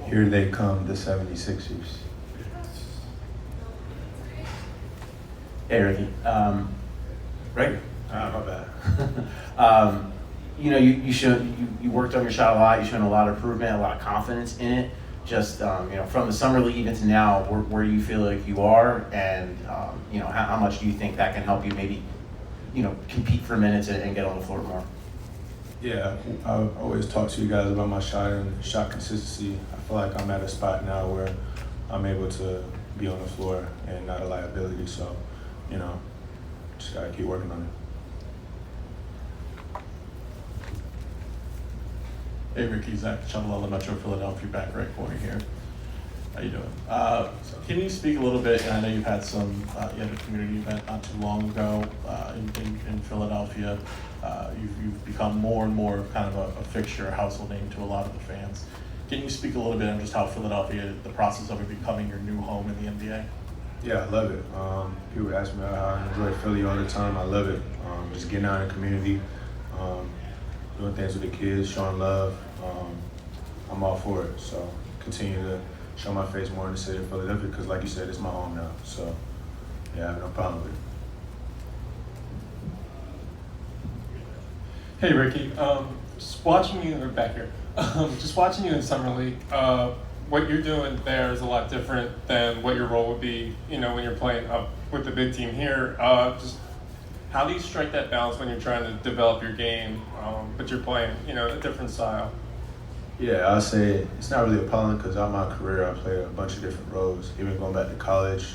Here they come, the 76ers. Hey, Ricky. Right? My bad. You worked on your shot a lot. You showed a lot of improvement, a lot of confidence in it. Just from the summer league even to now, where do you feel like you are, and how much do you think that can help you maybe compete for minutes and get on the floor more? Yeah, I always talk to you guys about my shot and shot consistency. I feel like I'm at a spot now where I'm able to be on the floor and not a liability. So, just gotta keep working on it. Hey Ricky, Zach Chumalola, Metro Philadelphia, back right corner here. How you doing? Can you speak a little bit, and I know you've had you had a community event not too long ago in Philadelphia. You've become more and more kind of a fixture, a household name to a lot of the fans. Can you speak a little bit on just how Philadelphia, the process of it becoming your new home in the NBA? Yeah, I love it. People ask me how I enjoy Philly all the time. I love it. Just getting out in the community, doing things with the kids, showing love. I'm all for it. So continue to show my face more in the city of Philadelphia because, like you said, it's my home now. So yeah, I have no problem with it. Hey Ricky, just watching you back here. Just watching you in summer league. What you're doing there is a lot different than what your role would be. When you're playing up with the big team here. Just how do you strike that balance when you're trying to develop your game, but you're playing, a different style? Yeah, I'll say it's not really appalling because throughout my career I played a bunch of different roles. Even going back to college,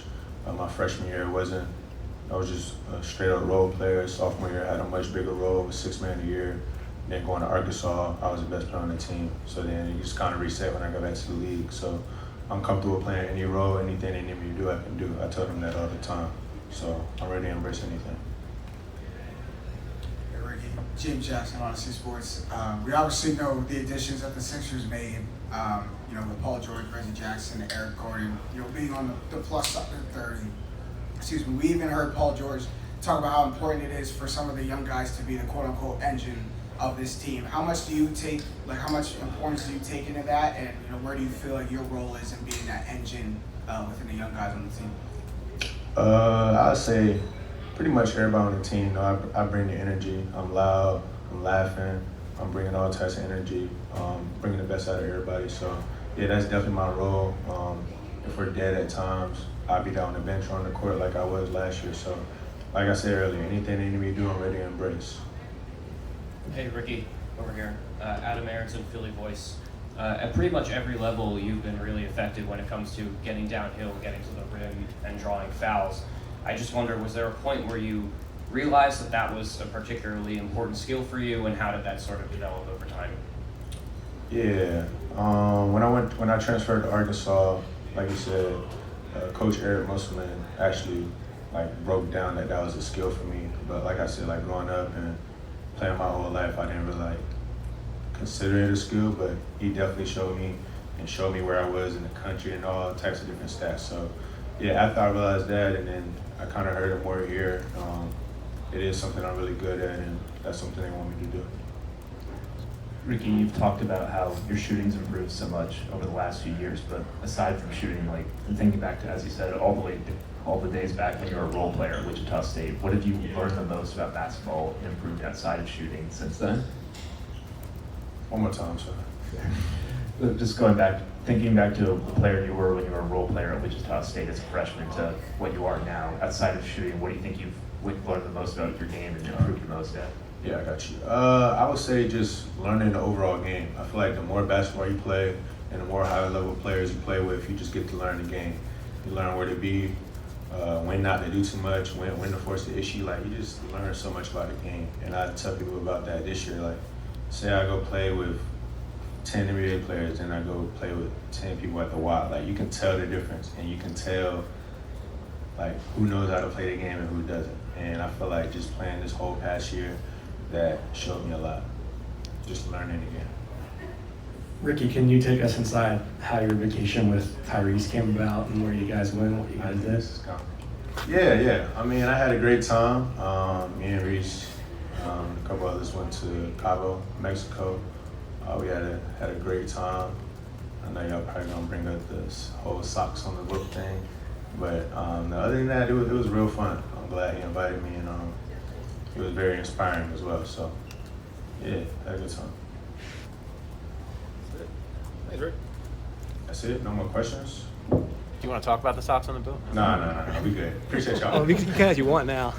my freshman year I was just a straight up role player. Sophomore year I had a much bigger role, was 6 man a year. Then going to Arkansas, I was the best player on the team. So then you just kind of reset when I got back to the league. So I'm comfortable playing any role, anything they need me to do, I can do. I tell them that all the time. So I'm ready to embrace anything. Hey Ricky, James Jackson, Odyssey Sports. We obviously know the additions that the Sixers made, with Paul George, Reggie Jackson, Eric Gordon, being on the plus side of 30. We even heard Paul George talk about how important it is for some of the young guys to be the quote-unquote engine of this team. How much importance do you take into that, and where do you feel like your role is in being that engine within the young guys on the team? I'd say pretty much everybody on the team. I bring the energy. I'm loud. I'm laughing. I'm bringing all types of energy. Bringing the best out of everybody. So yeah, that's definitely my role. If we're dead at times, I'll be down on the bench or on the court like I was last year. So, like I said earlier, anything they need me to do, I'm ready to embrace. Hey Ricky, over here. Adam Aronson, Philly Voice. At pretty much every level, you've been really effective when it comes to getting downhill, getting to the rim, and drawing fouls. I just wonder, was there a point where you realized that was a particularly important skill for you, and how did that sort of develop over time? Yeah, when I transferred to Arkansas, like you said, Coach Eric Musselman actually broke down that was a skill for me. But like I said, growing up and playing my whole life, I didn't really consider it a skill. But he definitely showed me where I was in the country and all types of different stats. So yeah, after I realized that, and then I kind of heard it more here, it is something I'm really good at, and that's something they want me to do. Ricky, you've talked about how your shooting's improved so much over the last few years, but aside from shooting, and thinking back to, as you said, all the days back when you were a role player at Wichita State, what have you learned the most about basketball and improved outside of shooting since then? One more time, sir. Just thinking back to the player you were when you were a role player at Wichita State as a freshman to what you are now, outside of shooting, what do you think you've learned the most about your game and improved the most at? Yeah, I got you. I would say just learning the overall game. I feel like the more basketball you play and the more high level players you play with, you just get to learn the game. You learn where to be, when not to do too much, when to force the issue. You just learn so much about the game. And I tell people about that this year. Say I go play with 10 NBA players and I go play with 10 people at the Y. You can tell the difference, and you can tell who knows how to play the game and who doesn't. And I feel like just playing this whole past year, that showed me a lot, just learning again. Ricky, can you take us inside how your vacation with Tyrese came about and where you guys went, what you guys did? Yeah. I had a great time. Me and Reese, a couple others went to Cabo, Mexico. We had a great time. I know y'all probably gonna bring up this whole socks on the book thing, but other than that, it was real fun. I'm glad he invited me, and it was very inspiring as well. So yeah, had a good time. Thanks, Rick. That's it. No more questions. Do you want to talk about the socks on the boot? No, we good. Appreciate y'all. You can if you want now.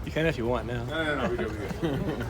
You can if you want now. No, we good.